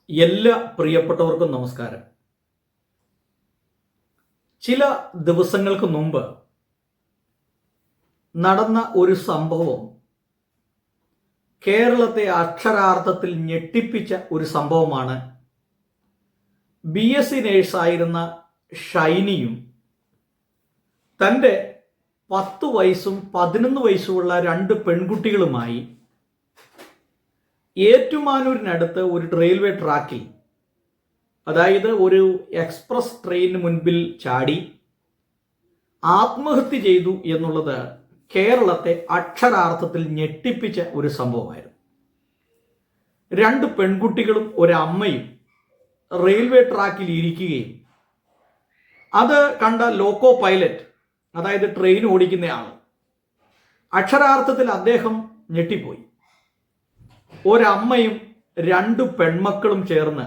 എല്ലാ പ്രിയപ്പെട്ടവർക്കും നമസ്കാരം. ചില ദിവസങ്ങൾക്ക് മുമ്പ് നടന്ന ഒരു സംഭവം കേരളത്തെ അക്ഷരാർത്ഥത്തിൽ ഞെട്ടിപ്പിച്ച ഒരു സംഭവമാണ്. BSc നേഴ്സായിരുന്ന ഷൈനിയും തൻ്റെ 10 വയസ്സും 11 വയസ്സുമുള്ള 2 പെൺകുട്ടികളുമായി ഏറ്റുമാനൂരിനടുത്ത് ഒരു റെയിൽവേ ട്രാക്കിൽ, അതായത് ഒരു എക്സ്പ്രസ് ട്രെയിനിന് മുൻപിൽ ചാടി ആത്മഹത്യ ചെയ്തു എന്നുള്ളത് കേരളത്തെ അക്ഷരാർത്ഥത്തിൽ ഞെട്ടിപ്പിച്ച ഒരു സംഭവമായിരുന്നു. 2 പെൺകുട്ടികളും ഒരമ്മയും റെയിൽവേ ട്രാക്കിൽ ഇരിക്കുകയും അത് കണ്ട ലോക്കോ പൈലറ്റ്, അതായത് ട്രെയിൻ ഓടിക്കുന്നയാൾ, അക്ഷരാർത്ഥത്തിൽ അദ്ദേഹം ഞെട്ടിപ്പോയി. ഒരമ്മയും 2 പെൺമക്കളും ചേർന്ന്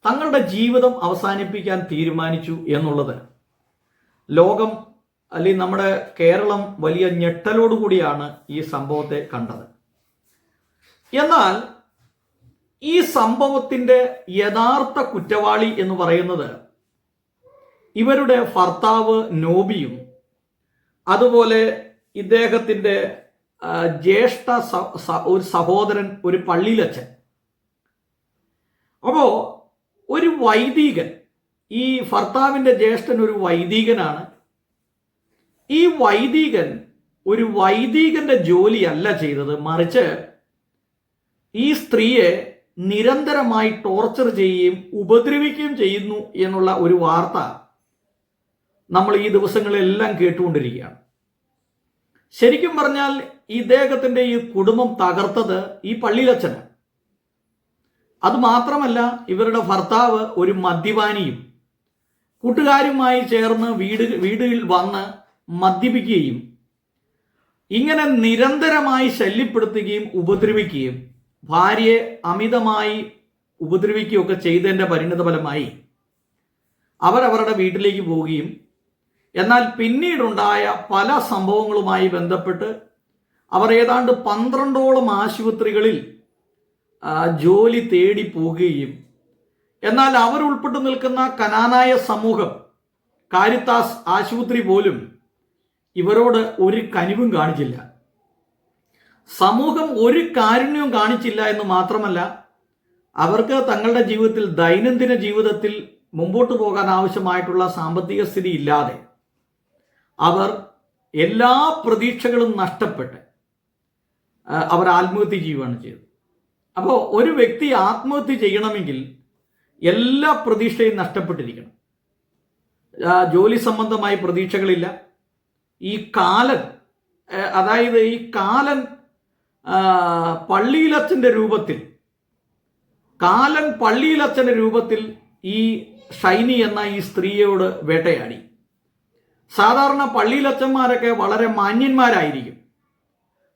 തങ്ങളുടെ ജീവിതം അവസാനിപ്പിക്കാൻ തീരുമാനിച്ചു എന്നുള്ളത് ലോകം, അല്ലെങ്കിൽ നമ്മുടെ കേരളം വലിയ ഞെട്ടലോടുകൂടിയാണ് ഈ സംഭവത്തെ കണ്ടത്. എന്നാൽ ഈ സംഭവത്തിൻ്റെ യഥാർത്ഥ കുറ്റവാളി എന്ന് പറയുന്നത് ഇവരുടെ ഭർത്താവ് നോബിയും അതുപോലെ ഇദ്ദേഹത്തിൻ്റെ ജ്യേഷ്ഠ ഒരു സഹോദരൻ, ഒരു പള്ളിയിലച്ചൻ. അപ്പോ ഒരു വൈദികൻ, ഈ ഭർത്താവിൻ്റെ ജ്യേഷ്ഠൻ ഒരു വൈദികനാണ്. ഈ വൈദികൻ ഒരു വൈദികന്റെ ജോലിയല്ല ചെയ്തത്, മറിച്ച് ഈ സ്ത്രീയെ നിരന്തരമായി ടോർച്ചർ ചെയ്യുകയും ഉപദ്രവിക്കുകയും ചെയ്യുന്നു എന്നുള്ള ഒരു വാർത്ത നമ്മൾ ഈ ദിവസങ്ങളെല്ലാം കേട്ടുകൊണ്ടിരിക്കുകയാണ്. ശരിക്കും പറഞ്ഞാൽ ഇദ്ദേഹത്തിൻ്റെ ഈ കുടുംബം തകർത്തത് ഈ പള്ളിയിലച്ചനാണ്. അതുമാത്രമല്ല, ഇവരുടെ ഭർത്താവ് ഒരു മദ്യപാനിയും കൂട്ടുകാരുമായി ചേർന്ന് വീടുകളിൽ വന്ന് മദ്യപിക്കുകയും ഇങ്ങനെ നിരന്തരമായി ശല്യപ്പെടുത്തുകയും ഉപദ്രവിക്കുകയും ഭാര്യയെ അമിതമായി ഉപദ്രവിക്കുകയൊക്കെ ചെയ്തതിൻ്റെ പരിണിതഫലമായി അവരവരുടെ വീട്ടിലേക്ക് പോവുകയും, എന്നാൽ പിന്നീടുണ്ടായ പല സംഭവങ്ങളുമായി ബന്ധപ്പെട്ട് അവർ ഏതാണ്ട് 12ഓളം ആശുപത്രികളിൽ ജോലി തേടി പോകുകയും, എന്നാൽ അവർ ഉൾപ്പെട്ടു നിൽക്കുന്ന കനാനായ സമൂഹം, കാരിത്താസ് ആശുപത്രി പോലും ഇവരോട് ഒരു കനിവും കാണിച്ചില്ല. സമൂഹം ഒരു കാരുണ്യവും കാണിച്ചില്ല എന്ന് മാത്രമല്ല, അവർക്ക് തങ്ങളുടെ ജീവിതത്തിൽ, ദൈനംദിന ജീവിതത്തിൽ മുമ്പോട്ട് പോകാൻ ആവശ്യമായിട്ടുള്ള സാമ്പത്തിക സ്ഥിതി ഇല്ലാതെ അവർ എല്ലാ പ്രതീക്ഷകളും നഷ്ടപ്പെട്ട് അവർ ആത്മഹത്യ ചെയ്യുകയാണ് ചെയ്തത്. അപ്പോൾ ഒരു വ്യക്തി ആത്മഹത്യ ചെയ്യണമെങ്കിൽ എല്ലാ പ്രതീക്ഷയും നഷ്ടപ്പെട്ടിരിക്കണം. ജോലി സംബന്ധമായ പ്രതീക്ഷകളില്ല. ഈ കാലൻ, അതായത് ഈ കാലൻ പള്ളിയിലച്ചൻ്റെ രൂപത്തിൽ ഈ ഷൈനി എന്ന ഈ സ്ത്രീയോട് വേട്ടയാടി. സാധാരണ പള്ളിയിലച്ചന്മാരൊക്കെ വളരെ മാന്യന്മാരായിരിക്കും.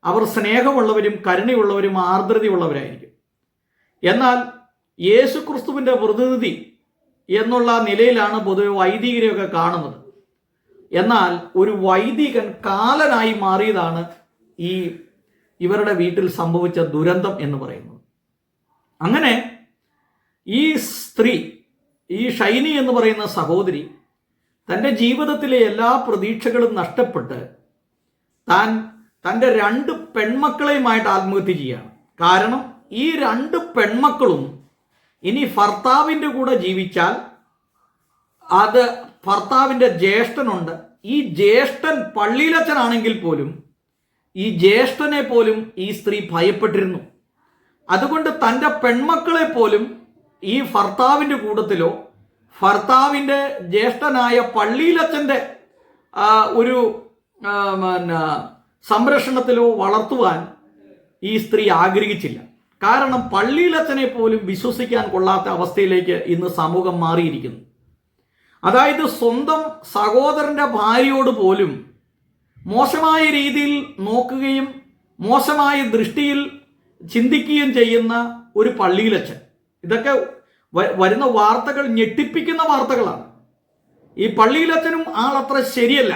അവർ സ്നേഹമുള്ളവരും കരുണയുള്ളവരും ആർദ്രതയുള്ളവരായിരിക്കും. എന്നാൽ യേശുക്രിസ്തുവിൻ്റെ പ്രതിനിധി എന്നുള്ള നിലയിലാണ് പൊതുവെ വൈദികരെയൊക്കെ കാണുന്നത്. എന്നാൽ ഒരു വൈദികൻ കാലനായി മാറിയതാണ് ഇവരുടെ വീട്ടിൽ സംഭവിച്ച ദുരന്തം എന്ന് പറയുന്നത്. അങ്ങനെ ഈ സ്ത്രീ, ഈ ഷൈനി എന്ന് പറയുന്ന സഹോദരി, തൻ്റെ ജീവിതത്തിലെ എല്ലാ പ്രതീക്ഷകളും നഷ്ടപ്പെട്ട് തൻ്റെ 2 പെൺമക്കളെയുമായിട്ട് ആത്മഹത്യ ചെയ്യുകയാണ്. കാരണം ഈ 2 പെൺമക്കളും ഇനി ഭർത്താവിൻ്റെ കൂടെ ജീവിച്ചാൽ അത് ഭർത്താവിൻ്റെ ജ്യേഷ്ഠനുണ്ട്. ഈ ജ്യേഷ്ഠൻ പള്ളിയിലച്ചനാണെങ്കിൽ പോലും ഈ ജ്യേഷ്ഠനെ പോലും ഈ സ്ത്രീ ഭയപ്പെട്ടിരുന്നു. അതുകൊണ്ട് തൻ്റെ പെൺമക്കളെ പോലും ഈ ഭർത്താവിൻ്റെ കൂട്ടത്തിലോ ഭർത്താവിൻ്റെ ജ്യേഷ്ഠനായ പള്ളിയിലച്ചൻ്റെ ഒരു സംരക്ഷണത്തിലോ വളർത്തുവാൻ ഈ സ്ത്രീ ആഗ്രഹിച്ചില്ല. കാരണം പള്ളിയിലച്ചനെ പോലും വിശ്വസിക്കാൻ കൊള്ളാത്ത അവസ്ഥയിലേക്ക് ഇന്ന് സമൂഹം മാറിയിരിക്കുന്നു. അതായത് സ്വന്തം സഹോദരൻ്റെ ഭാര്യയോട് പോലും മോശമായ രീതിയിൽ നോക്കുകയും മോശമായ ദൃഷ്ടിയിൽ ചിന്തിക്കുകയും ചെയ്യുന്ന ഒരു പള്ളിയിലച്ചൻ. ഇതൊക്കെ വരുന്ന വാർത്തകൾ ഞെട്ടിപ്പിക്കുന്ന വാർത്തകളാണ്. ഈ പള്ളിയിലച്ചനും ആളത്ര ശരിയല്ല.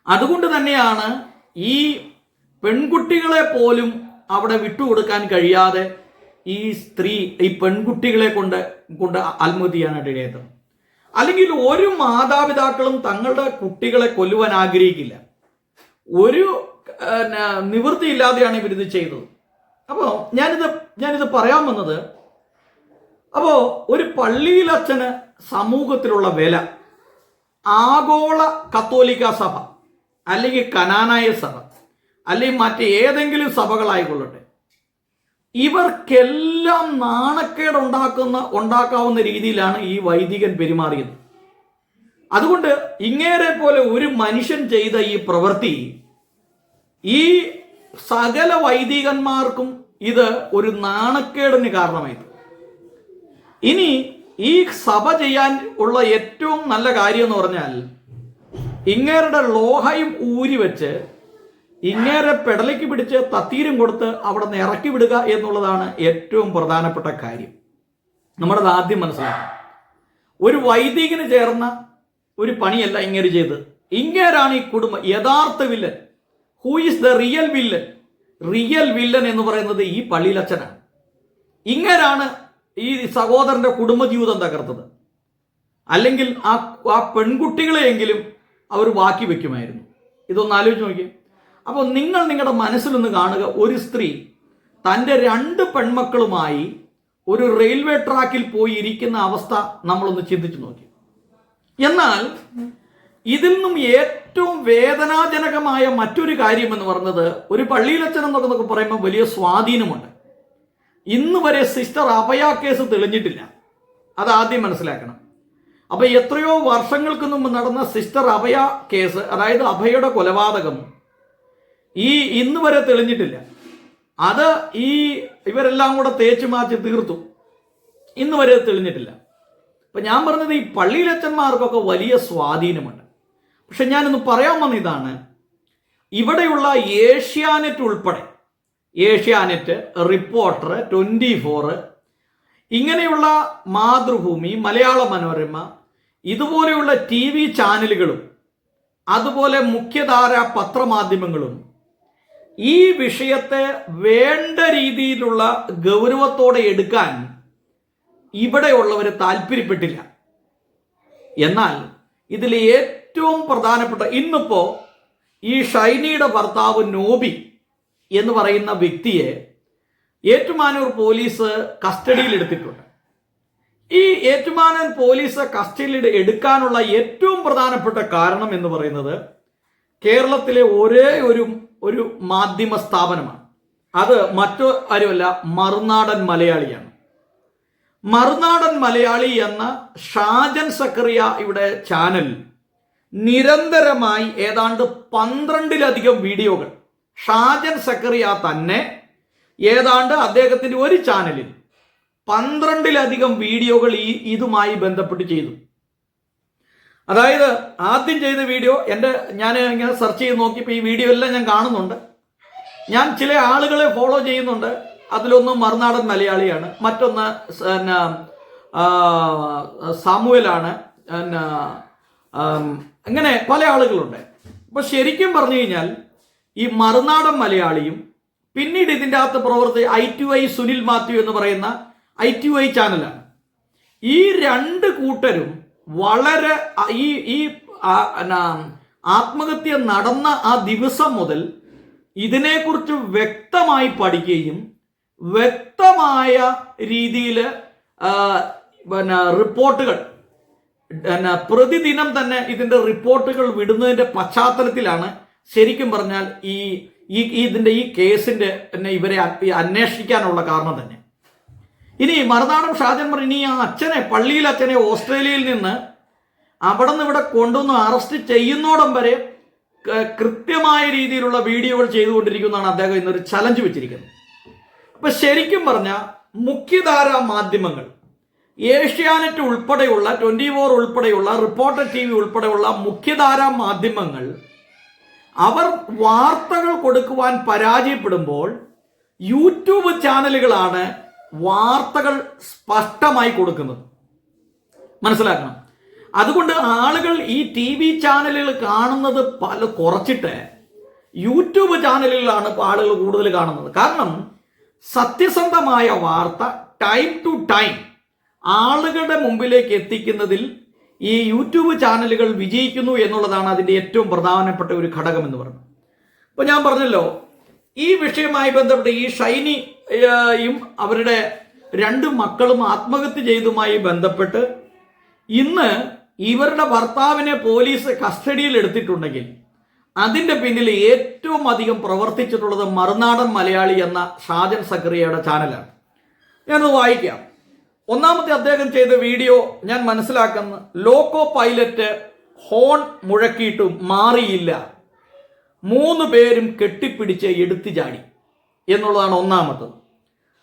അതുകൊണ്ട് തന്നെയാണ് ഈ പെൺകുട്ടികളെ പോലും അവിടെ വിട്ടുകൊടുക്കാൻ കഴിയാതെ ഈ സ്ത്രീ ഈ പെൺകുട്ടികളെ കൊണ്ട് ആത്മഹത്യ ചെയ്യാനായിട്ട് ഇടയായത്? അല്ലെങ്കിൽ ഒരു മാതാപിതാക്കളും തങ്ങളുടെ കുട്ടികളെ കൊല്ലുവാൻ ആഗ്രഹിക്കില്ല. ഒരു നിവൃത്തിയില്ലാതെയാണ് ഇവരിത് ചെയ്തത്. അപ്പോൾ ഞാനിത് പറയാൻ വന്നത്, അപ്പോൾ ഒരു പള്ളിയിലച്ഛന് സമൂഹത്തിലുള്ള വില, ആഗോള കത്തോലിക്ക സഭ അല്ലെങ്കിൽ കനാനായ സഭ അല്ലെങ്കിൽ മറ്റേതെങ്കിലും സഭകളായിക്കൊള്ളട്ടെ, ഇവർക്കെല്ലാം നാണക്കേട് ഉണ്ടാക്കാവുന്ന രീതിയിലാണ് ഈ വൈദികൻ പെരുമാറിയത്. അതുകൊണ്ട് ഇങ്ങേരെ പോലെ ഒരു മനുഷ്യൻ ചെയ്ത ഈ പ്രവൃത്തി ഈ സകല വൈദികന്മാർക്കും ഇത് ഒരു നാണക്കേടിന് കാരണമായി. ഇനി ഈ സഭ ചെയ്യാൻ ഉള്ള ഏറ്റവും നല്ല കാര്യം എന്ന് പറഞ്ഞാൽ ഇങ്ങേരുടെ ലോഹയും ഊരി വെച്ച് ഇങ്ങേരെ പെടലേക്ക് പിടിച്ച് തത്തീരും കൊടുത്ത് അവിടെ നിന്ന് ഇറക്കി വിടുക എന്നുള്ളതാണ് ഏറ്റവും പ്രധാനപ്പെട്ട കാര്യം. നമ്മളത് ആദ്യം മനസ്സിലാക്കണം. ഒരു വൈദികന് ചേർന്ന ഒരു പണിയല്ല ഇങ്ങേര് ചെയ്ത്. ഇങ്ങേരാണ് ഈ കുടുംബം യഥാർത്ഥ villain. Who is the real villain? Real villain എന്ന് പറയുന്നത് ഈ പള്ളിയിലച്ഛനാണ്. ഇങ്ങേരാണ് ഈ സഹോദരന്റെ കുടുംബജീവിതം തകർത്തത്. അല്ലെങ്കിൽ ആ പെൺകുട്ടികളെയെങ്കിലും അവർ ബാക്കി വെക്കുമായിരുന്നു. ഇതൊന്ന് ആലോചിച്ച് നോക്കിയേ. അപ്പോൾ നിങ്ങൾ നിങ്ങളുടെ മനസ്സിലൊന്ന് കാണുക, ഒരു സ്ത്രീ തൻ്റെ 2 പെൺമക്കളുമായി ഒരു റെയിൽവേ ട്രാക്കിൽ പോയി ഇരിക്കുന്ന അവസ്ഥ നമ്മളൊന്ന് ചിന്തിച്ചു നോക്കി. എന്നാൽ ഇതിൽ നിന്നും ഏറ്റവും വേദനാജനകമായ മറ്റൊരു കാര്യം എന്ന് പറയുന്നത്, ഒരു പള്ളിയിലച്ഛൻ എന്നൊക്കെ പറയുമ്പോൾ വലിയ സ്വാധീനമുണ്ട്. ഇന്ന് വരെ സിസ്റ്റർ അഭയ കേസ് തെളിഞ്ഞിട്ടില്ല. അത് ആദ്യം മനസ്സിലാക്കണം. അപ്പൊ എത്രയോ വർഷങ്ങൾക്ക് മുമ്പ് നടന്ന സിസ്റ്റർ അഭയ കേസ്, അതായത് അഭയയുടെ കൊലപാതകം, ഇന്ന് വരെ തെളിഞ്ഞിട്ടില്ല. അത് ഇവരെല്ലാം കൂടെ തേച്ചു മാറ്റി തീർത്തു. ഇന്ന് വരെ തെളിഞ്ഞിട്ടില്ല. അപ്പൊ ഞാൻ പറഞ്ഞത്, ഈ പള്ളിയിലച്ഛന്മാർക്കൊക്കെ വലിയ സ്വാധീനമുണ്ട്. പക്ഷെ ഞാനൊന്ന് പറയാൻ വന്ന ഇതാണ്, ഇവിടെയുള്ള ഏഷ്യാനെറ്റ് ഉൾപ്പെടെ, ഏഷ്യാനെറ്റ്, റിപ്പോർട്ടർ, 24, ഇങ്ങനെയുള്ള മാതൃഭൂമി, മലയാള മനോരമ, ഇതുപോലെയുള്ള TV ചാനലുകളും അതുപോലെ മുഖ്യധാര പത്രമാധ്യമങ്ങളും ഈ വിഷയത്തെ വേണ്ട രീതിയിലുള്ള ഗൗരവത്തോടെ എടുക്കാൻ ഇവിടെയുള്ളവർ താല്പര്യപ്പെട്ടില്ല. എന്നാൽ ഇതിൽ ഏറ്റവും പ്രധാനപ്പെട്ട, ഇന്നിപ്പോ ഈ ഷൈനിയുടെ ഭർത്താവ് നോബി എന്ന് പറയുന്ന വ്യക്തിയെ ഏറ്റുമാനൂർ പോലീസ് കസ്റ്റഡിയിൽ എടുത്തിട്ടുണ്ട്. ഈ ഏറ്റുമാനൂർ പോലീസ് കസ്റ്റഡിയിൽ എടുക്കാനുള്ള ഏറ്റവും പ്രധാനപ്പെട്ട കാരണം എന്ന് പറയുന്നത്, കേരളത്തിലെ ഒരേ ഒരു മാധ്യമ സ്ഥാപനമാണ്. അത് മറ്റു ആരുമല്ല, മറുനാടൻ മലയാളിയാണ്. മറുനാടൻ മലയാളി എന്ന ഷാജൻ സക്കറിയ ഇവിടെ ചാനൽ നിരന്തരമായി ഏതാണ്ട് 12ലധികം വീഡിയോകൾ, ഷാജൻ സക്കറിയ തന്നെ ഏതാണ്ട് അദ്ദേഹത്തിന്റെ ഒരു ചാനലിൽ 12ലധികം വീഡിയോകൾ ഇതുമായി ബന്ധപ്പെട്ട് ചെയ്തു. അതായത് ആദ്യം ചെയ്ത വീഡിയോ ഞാൻ ഇങ്ങനെ സെർച്ച് ചെയ്ത് നോക്കിയപ്പോൾ ഈ വീഡിയോ എല്ലാം ഞാൻ കാണുന്നുണ്ട്. ഞാൻ ചില ആളുകളെ ഫോളോ ചെയ്യുന്നുണ്ട്. അതിലൊന്ന് മറുനാടൻ മലയാളിയാണ്, മറ്റൊന്ന് സാമുവലാണ്, അങ്ങനെ പല ആളുകളുണ്ട്. അപ്പൊ ശരിക്കും പറഞ്ഞു കഴിഞ്ഞാൽ ഈ മറുനാടൻ മലയാളിയും പിന്നീട് ഇതിൻ്റെ അകത്ത് പ്രവർത്തി ITI സുനിൽ മാത്യു എന്ന് പറയുന്ന ITI ചാനലാണ്. ഈ 2 കൂട്ടരും വളരെ ഈ ആത്മഹത്യ നടന്ന ആ ദിവസം മുതൽ ഇതിനെക്കുറിച്ച് വ്യക്തമായി പഠിക്കുകയും വ്യക്തമായ രീതിയിൽ റിപ്പോർട്ടുകൾ, പ്രതിദിനം തന്നെ ഇതിൻ്റെ റിപ്പോർട്ടുകൾ വിടുന്നതിൻ്റെ പശ്ചാത്തലത്തിലാണ് ശരിക്കും പറഞ്ഞാൽ ഇതിൻ്റെ ഈ കേസിൻ്റെ ഇവരെ അന്വേഷിക്കാനുള്ള കാരണം തന്നെ. ഇനി മറുനാടൻ ഷാജൻ പറഞ്ഞു, ഈ അച്ഛനെ, പള്ളിയിലെ അച്ഛനെ ഓസ്ട്രേലിയയിൽ നിന്ന് അവിടെ നിന്ന് ഇവിടെ കൊണ്ടുവന്ന് അറസ്റ്റ് ചെയ്യുന്നോടം വരെ കൃത്യമായ രീതിയിലുള്ള വീഡിയോകൾ ചെയ്തുകൊണ്ടിരിക്കുന്നതാണ് അദ്ദേഹം ഇന്നൊരു ചലഞ്ച് വെച്ചിരിക്കുന്നത്. അപ്പൊ ശരിക്കും പറഞ്ഞാൽ മുഖ്യധാര മാധ്യമങ്ങൾ, ഏഷ്യാനെറ്റ് ഉൾപ്പെടെയുള്ള, 24 ഉൾപ്പെടെയുള്ള, റിപ്പോർട്ടർ TV ഉൾപ്പെടെയുള്ള മുഖ്യധാര മാധ്യമങ്ങൾ അവർ വാർത്തകൾ കൊടുക്കുവാൻ പരാജയപ്പെടുമ്പോൾ യൂട്യൂബ് ചാനലുകളാണ് വാർത്തകൾ സ്പഷ്ടമായി കൊടുക്കുന്നത്. മനസ്സിലാക്കണം. അതുകൊണ്ട് ആളുകൾ ഈ TV ചാനലുകൾ കാണുന്നത് കുറച്ചിട്ട് യൂട്യൂബ് ചാനലുകളാണ് ആളുകൾ കൂടുതൽ കാണുന്നത്. കാരണം സത്യസന്ധമായ വാർത്ത ടൈം ടു ടൈം ആളുകളുടെ മുമ്പിലേക്ക് എത്തിക്കുന്നതിൽ ഈ യൂട്യൂബ് ചാനലുകൾ വിജയിക്കുന്നു എന്നുള്ളതാണ് അതിൻ്റെ ഏറ്റവും പ്രധാനപ്പെട്ട ഒരു ഘടകം എന്ന് പറയുന്നത്. ഇപ്പോൾ ഞാൻ പറഞ്ഞല്ലോ, ഈ വിഷയവുമായി ബന്ധപ്പെട്ട് ഈ ഷൈനിയും അവരുടെ 2 മക്കളും ആത്മഹത്യ ചെയ്തതുമായി ബന്ധപ്പെട്ട് ഇന്ന് ഇവരുടെ ഭർത്താവിനെ പോലീസ് കസ്റ്റഡിയിൽ എടുത്തിട്ടുണ്ടെങ്കിൽ അതിൻ്റെ പിന്നിൽ ഏറ്റവും അധികം പ്രവർത്തിച്ചിട്ടുള്ളത് മറുനാടൻ മലയാളി എന്ന ഷാജൻ സക്കറിയയുടെ ചാനലാണ്. ഞാനത് വായിക്കാം. ഒന്നാമത്തെ അദ്ദേഹം ചെയ്ത വീഡിയോ ഞാൻ മനസ്സിലാക്കുന്ന, ലോക്കോ പൈലറ്റ് ഹോൺ മുഴക്കിയിട്ടും മാറിയില്ല, 3 പേരും കെട്ടിപ്പിടിച്ച് എടുത്തു ചാടി എന്നുള്ളതാണ് ഒന്നാമത്തത്.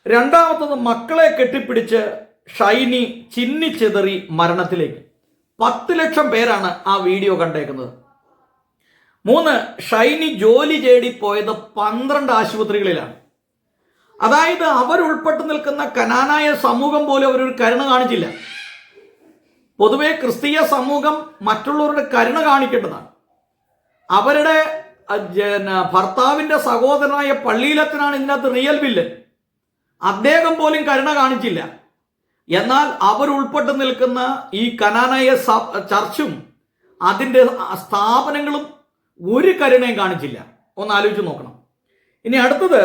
രണ്ടാമത്തത്, മക്കളെ കെട്ടിപ്പിടിച്ച് ഷൈനി ചിന്നിച്ചെതറി മരണത്തിലേക്ക്. 10 ലക്ഷം പേരാണ് ആ വീഡിയോ കണ്ടേക്കുന്നത്. 3, ഷൈനി ജോലി തേടി പോയത് 12 ആശുപത്രികളിലാണ്. അതായത് അവരുൾപ്പെട്ട് നിൽക്കുന്ന കനാനായ സമൂഹം പോലും അവരൊരു കരുണ കാണിച്ചില്ല. പൊതുവെ ക്രിസ്തീയ സമൂഹം മറ്റുള്ളവരുടെ കരുണ കാണിക്കേണ്ടതാണ്. അവരുടെ ഭർത്താവിന്റെ സഹോദരനായ പള്ളിയിലച്ഛനാണ് ഇതിനകത്ത് റിയൽ വില്ലൻ. അദ്ദേഹം പോലും കരുണ കാണിച്ചില്ല. എന്നാൽ അവരുൾപ്പെട്ട് നിൽക്കുന്ന ഈ കനാനായ ചർച്ചും അതിൻ്റെ സ്ഥാപനങ്ങളും ഒരു കരുണയും കാണിച്ചില്ല. ഒന്ന് ആലോചിച്ച് നോക്കണം. ഇനി അടുത്തത്,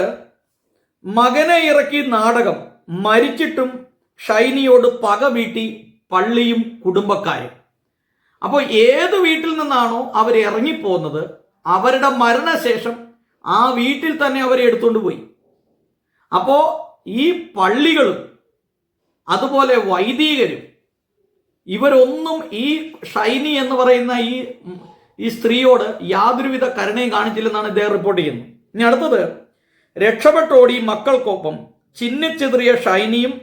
മകനെ ഇറക്കി നാടകം, മരിച്ചിട്ടും ഷൈനിയോട് പക വീട്ടി പള്ളിയും കുടുംബക്കാരും. അപ്പോൾ ഏത് വീട്ടിൽ നിന്നാണോ അവർ ഇറങ്ങിപ്പോകുന്നത്, അവരുടെ മരണശേഷം ആ വീട്ടിൽ തന്നെ അവരെ എടുത്തുകൊണ്ട് പോയി. അപ്പോൾ ഈ പള്ളികളും അതുപോലെ വൈദികരും ഇവരൊന്നും ഈ ഷൈനി എന്ന് പറയുന്ന ഈ സ്ത്രീയോട് യാതൊരുവിധ കരുണയും കാണിച്ചില്ലെന്നാണ് ഇദ്ദേഹം റിപ്പോർട്ട് ചെയ്യുന്നത്. ഇനി അടുത്തത്, രക്ഷപ്പെട്ടോടി മക്കൾക്കൊപ്പം ചിന്നിച്ചെതറിയ ഷൈനിയും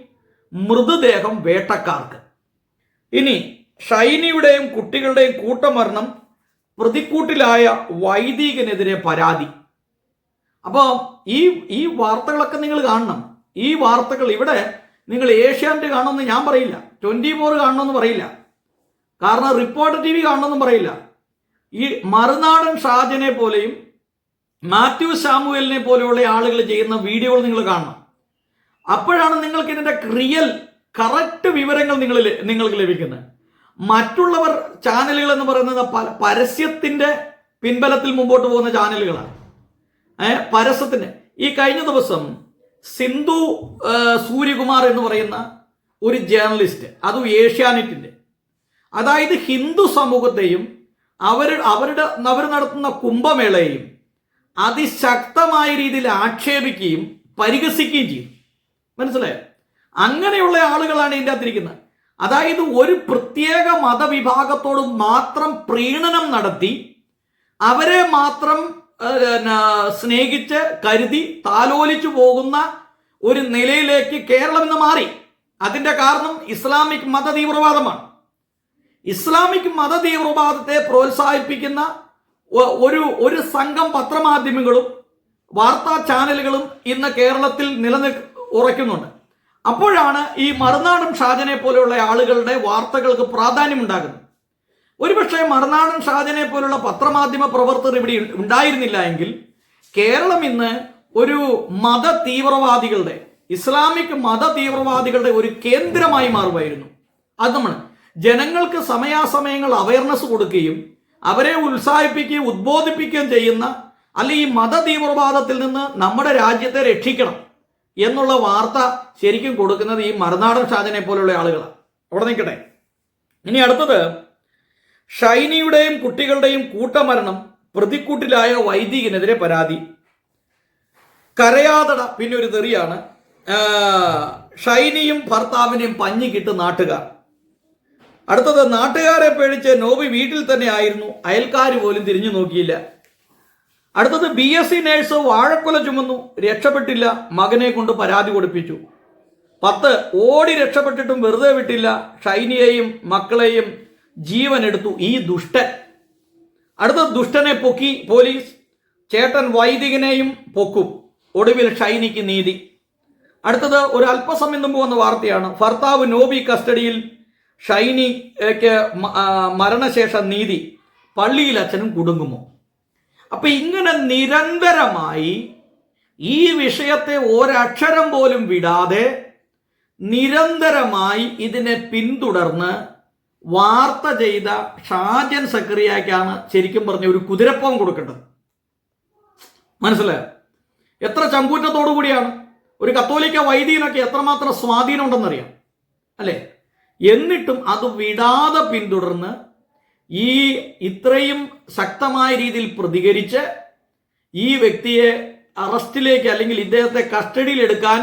മൃതദേഹം വേട്ടക്കാർക്ക്. ഇനി ഷൈനിയുടെയും കുട്ടികളുടെയും കൂട്ടമരണം, പ്രതിക്കൂട്ടിലായ വൈദികനെതിരെ പരാതി. അപ്പോൾ ഈ വാർത്തകളൊക്കെ നിങ്ങൾ കാണണം. ഈ വാർത്തകൾ ഇവിടെ നിങ്ങൾ ഏഷ്യാനെറ്റ് കാണണമെന്ന് ഞാൻ പറയില്ല, 24 കാണണമെന്ന് പറയില്ല, കാരണം റിപ്പോർട്ടർ TV കാണണമെന്നും പറയില്ല. ഈ മറുനാടൻ ഷാജനെ പോലെയും മാത്യു സാമുവലിനെ പോലെയുള്ള ആളുകൾ ചെയ്യുന്ന വീഡിയോകൾ നിങ്ങൾ കാണണം. അപ്പോഴാണ് നിങ്ങൾക്ക് ഇതിൻ്റെ റിയൽ കറക്റ്റ് വിവരങ്ങൾ നിങ്ങൾക്ക് ലഭിക്കുന്നത്. മറ്റുള്ളവർ ചാനലുകൾ എന്ന് പറയുന്നത് പരസ്യത്തിൻ്റെ പിൻബലത്തിൽ മുമ്പോട്ട് പോകുന്ന ചാനലുകളാണ്. പരസ്യത്തിന് ഈ കഴിഞ്ഞ ദിവസം സിന്ധു സൂര്യകുമാർ എന്ന് പറയുന്ന ഒരു ജേർണലിസ്റ്റ്, അതും ഏഷ്യാനെറ്റിൻ്റെ, അതായത് ഹിന്ദു സമൂഹത്തെയും അവർ നടത്തുന്ന കുംഭമേളയെയും അതിശക്തമായ രീതിയിൽ ആക്ഷേപിക്കുകയും പരിഹസിക്കുകയും ചെയ്യും. മനസ്സിലായോ? അങ്ങനെയുള്ള ആളുകളാണ് ഇതിൻ്റെ അകത്തിരിക്കുന്നത്. അതായത് ഒരു പ്രത്യേക മതവിഭാഗത്തോട് മാത്രം പ്രീണനം നടത്തി അവരെ മാത്രം സ്നേഹിച്ച് കരുതി താലോലിച്ചു പോകുന്ന ഒരു നിലയിലേക്ക് കേരളം ഇന്ന് മാറി. അതിൻ്റെ കാരണം ഇസ്ലാമിക് മത തീവ്രവാദമാണ്. ഇസ്ലാമിക് മത തീവ്രവാദത്തെ പ്രോത്സാഹിപ്പിക്കുന്ന ഒരു സംഘം പത്രമാധ്യമങ്ങളും വാർത്താ ചാനലുകളും ഇന്ന് കേരളത്തിൽ ഉറയ്ക്കുന്നുണ്ട്. അപ്പോഴാണ് ഈ മറുനാടൻ ഷാജനെ പോലെയുള്ള ആളുകളുടെ വാർത്തകൾക്ക് പ്രാധാന്യമുണ്ടാകുന്നത്. ഒരുപക്ഷെ മറുനാടൻ ഷാജനെ പോലുള്ള പത്രമാധ്യമ പ്രവർത്തകർ ഇവിടെ ഉണ്ടായിരുന്നില്ല എങ്കിൽ കേരളം ഇന്ന് ഒരു മത തീവ്രവാദികളുടെ, ഇസ്ലാമിക് മത തീവ്രവാദികളുടെ ഒരു കേന്ദ്രമായി മാറുമായിരുന്നു. അത് നമ്മൾ ജനങ്ങൾക്ക് സമയാസമയങ്ങൾ അവയർനെസ് കൊടുക്കുകയും അവരെ ഉത്സാഹിപ്പിക്കുകയും ഉദ്ബോധിപ്പിക്കുകയും ചെയ്യുന്ന, അല്ലെങ്കിൽ ഈ മത തീവ്രവാദത്തിൽ നിന്ന് നമ്മുടെ രാജ്യത്തെ രക്ഷിക്കണം എന്നുള്ള വാർത്ത ശരിക്കും കൊടുക്കുന്നത് ഈ മറുനാടൻ ഷാജനെ പോലുള്ള ആളുകളാണ്. അവിടെ നിൽക്കട്ടെ. ഇനി അടുത്തത്, ഷൈനിയുടെയും കുട്ടികളുടെയും കൂട്ടമരണം, പ്രതിക്കൂട്ടിലായ വൈദികനെതിരെ പരാതി. കരയാതട പിന്നെ ഒരു തെറിയാണ്. ഷൈനിയും ഭർത്താവിനെയും പഞ്ഞിക്കിട്ട് നാട്ടുകാർ. അടുത്തത്, നാട്ടുകാരെ പേടിച്ച് നോബി വീട്ടിൽ തന്നെ ആയിരുന്നു, അയൽക്കാർ പോലും തിരിഞ്ഞു നോക്കിയില്ല. അടുത്തത്, BSc നേഴ്സ് വാഴക്കൊല ചുമന്നു, രക്ഷപ്പെട്ടില്ല, മകനെ കൊണ്ട് പരാതി കൊടുപ്പിച്ചു. 10, ഓടി രക്ഷപ്പെട്ടിട്ടും വെറുതെ വിട്ടില്ല, ഷൈനിയെയും മക്കളെയും ജീവൻ എടുത്തു ഈ ദുഷ്ടൻ. അടുത്ത, ദുഷ്ടനെ പൊക്കി പോലീസ്, ചേട്ടൻ വൈദികനെയും പൊക്കും, ഒടുവിൽ ഷൈനിക്ക് നീതി. അടുത്തത്, ഒരു അല്പസമയം മുമ്പ് വന്ന വാർത്തയാണ്, ഭർത്താവ് നോബി കസ്റ്റഡിയിൽ, ഷൈനിക്ക് മരണശേഷം നീതി, പള്ളിയിൽ അച്ഛനും കുടുങ്ങുമോ. അപ്പൊ ഇങ്ങനെ നിരന്തരമായി ഈ വിഷയത്തെ ഒരക്ഷരം പോലും വിടാതെ നിരന്തരമായി ഇതിനെ പിന്തുടർന്ന് വാർത്ത ചെയ്ത ഷാജൻ സക്കറിയയ്ക്കാണ് ശരിക്കും പറഞ്ഞ ഒരു കുതിരപ്പം കൊടുക്കേണ്ടത്. മനസ്സിലായോ? എത്ര ചങ്കൂറ്റത്തോടു കൂടിയാണ് ഒരു കത്തോലിക്ക വൈദികനൊക്കെ എത്രമാത്രം സ്വാധീനം ഉണ്ടെന്നറിയാം അല്ലേ? എന്നിട്ടും അത് വിടാതെ പിന്തുടർന്ന് ഈ ഇത്രയും ശക്തമായ രീതിയിൽ പ്രതികരിച്ച് ഈ വ്യക്തിയെ അറസ്റ്റിലേക്ക് അല്ലെങ്കിൽ ഇദ്ദേഹത്തെ കസ്റ്റഡിയിൽ എടുക്കാൻ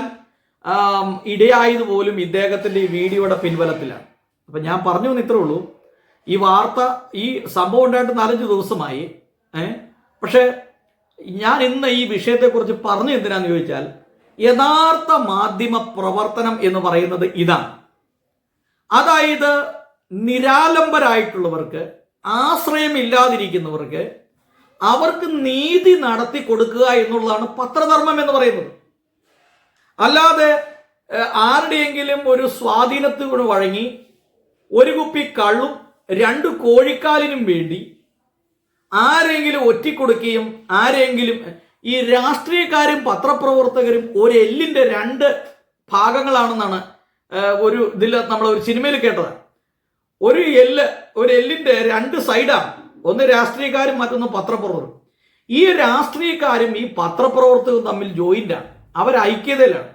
ഇടയായത് പോലും ഇദ്ദേഹത്തിന്റെ ഈ വീഡിയോയുടെ പിൻബലത്തിലാണ്. അപ്പൊ ഞാൻ പറഞ്ഞു വന്ന് ഇത്രേ ഉള്ളൂ. ഈ വാർത്ത, ഈ സംഭവം ഉണ്ടായിട്ട് 4-5 ദിവസമായി. പക്ഷെ ഞാൻ ഇന്ന് ഈ വിഷയത്തെക്കുറിച്ച് പറഞ്ഞു എന്തിനാന്ന് ചോദിച്ചാൽ, യഥാർത്ഥ മാധ്യമ പ്രവർത്തനം എന്ന് പറയുന്നത് ഇതാണ്. അതായത് നിരാലംബരായിട്ടുള്ളവർക്ക്, ആശ്രയമില്ലാതിരിക്കുന്നവർക്ക് അവർക്ക് നീതി നടത്തി കൊടുക്കുക എന്നുള്ളതാണ് പത്രധർമ്മം എന്ന് പറയുന്നത്. അല്ലാതെ ആരുടെയെങ്കിലും ഒരു സ്വാധീനത്തിന് വഴങ്ങി ഒരു കുപ്പി കള്ളും 2 കോഴിക്കാലിനും വേണ്ടി ആരെങ്കിലും ഒറ്റിക്കൊടുക്കുകയും ആരെങ്കിലും, ഈ രാഷ്ട്രീയക്കാരും പത്രപ്രവർത്തകരും ഒരു എല്ലിന്റെ 2 ഭാഗങ്ങളാണെന്നാണ് ഒരു ഇതിൽ നമ്മൾ ഒരു സിനിമയിൽ കേട്ടതാണ്. ഒരു എല്ലിന്റെ 2 സൈഡാണ്. ഒന്ന് രാഷ്ട്രീയക്കാരും മറ്റൊന്ന് പത്രപ്രവർത്തകരും. ഈ രാഷ്ട്രീയക്കാരും ഈ പത്രപ്രവർത്തകരും തമ്മിൽ ജോയിന്റാണ്, അവർ ഐക്യതയിലാണ്.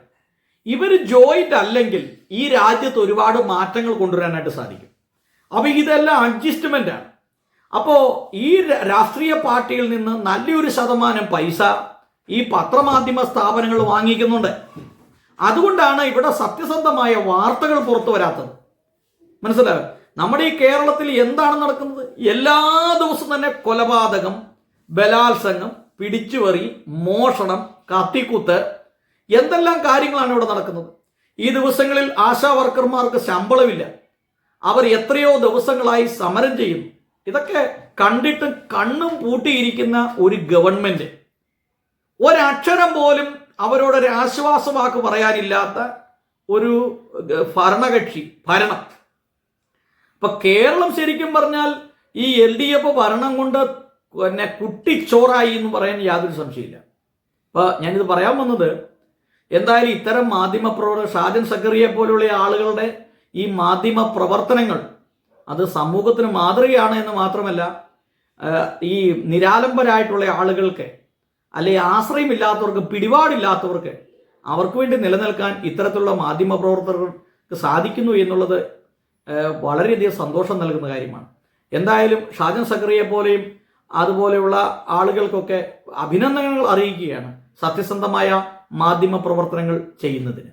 ഇവർ ജോയിന്റ് അല്ലെങ്കിൽ ഈ രാജ്യത്ത് ഒരുപാട് മാറ്റങ്ങൾ കൊണ്ടുവരാനായിട്ട് സാധിക്കും. അപ്പൊ ഇതെല്ലാം അഡ്ജസ്റ്റ്മെന്റ് ആണ്. അപ്പോ ഈ രാഷ്ട്രീയ പാർട്ടിയിൽ നിന്ന് നല്ലൊരു ശതമാനം പൈസ ഈ പത്രമാധ്യമ സ്ഥാപനങ്ങൾ വാങ്ങിക്കുന്നുണ്ട്. അതുകൊണ്ടാണ് ഇവിടെ സത്യസന്ധമായ വാർത്തകൾ പുറത്തു വരാത്തത്. മനസ്സിലായോ? നമ്മുടെ ഈ കേരളത്തിൽ എന്താണ് നടക്കുന്നത്? എല്ലാ ദിവസവും തന്നെ കൊലപാതകം, ബലാത്സംഗം, പിടിച്ചുപറി, മോഷണം, കത്തിക്കുത്ത്, എന്തെല്ലാം കാര്യങ്ങളാണ് ഇവിടെ നടക്കുന്നത്. ഈ ദിവസങ്ങളിൽ ആശാ വർക്കർമാർക്ക് ശമ്പളമില്ല. അവർ എത്രയോ ദിവസങ്ങളായി സമരം ചെയ്യുന്നു. ഇതൊക്കെ കണ്ടിട്ട് കണ്ണും പൂട്ടിയിരിക്കുന്ന ഒരു ഗവൺമെന്റ്, ഒരക്ഷരം പോലും അവരോടൊരു ആശ്വാസവാക്ക് പറയാനില്ലാത്ത ഒരു ഭരണകക്ഷി ഭരണം. ഇപ്പൊ കേരളം ശരിക്കും പറഞ്ഞാൽ ഈ LDF ഭരണം കൊണ്ട് പിന്നെ കുട്ടിച്ചോറായി എന്ന് പറയാൻ യാതൊരു സംശയമില്ല. അപ്പൊ ഞാനിത് പറയാൻ വന്നത്, എന്തായാലും ഇത്തരം മാധ്യമ പ്രവർത്തകർ, ഷാജൻ സക്കറിയെ പോലുള്ള ആളുകളുടെ ഈ മാധ്യമ പ്രവർത്തനങ്ങൾ അത് സമൂഹത്തിന് മാതൃകയാണ് എന്ന് മാത്രമല്ല, ഈ നിരാലംബരായിട്ടുള്ള ആളുകൾക്ക്, അല്ലെങ്കിൽ ആശ്രയമില്ലാത്തവർക്ക്, പിടിപാടില്ലാത്തവർക്ക്, അവർക്ക് വേണ്ടി നിലനിൽക്കാൻ ഇത്തരത്തിലുള്ള മാധ്യമ പ്രവർത്തകർക്ക് സാധിക്കുന്നു എന്നുള്ളത് വളരെയധികം സന്തോഷം നൽകുന്ന കാര്യമാണ്. എന്തായാലും ഷാജൻ സക്കറിയെ പോലെയും അതുപോലെയുള്ള ആളുകൾക്കൊക്കെ അഭിനന്ദനങ്ങൾ അറിയിക്കുകയാണ് സത്യസന്ധമായ മാധ്യമ പ്രവർത്തനങ്ങൾ ചെയ്യുന്നതിന്.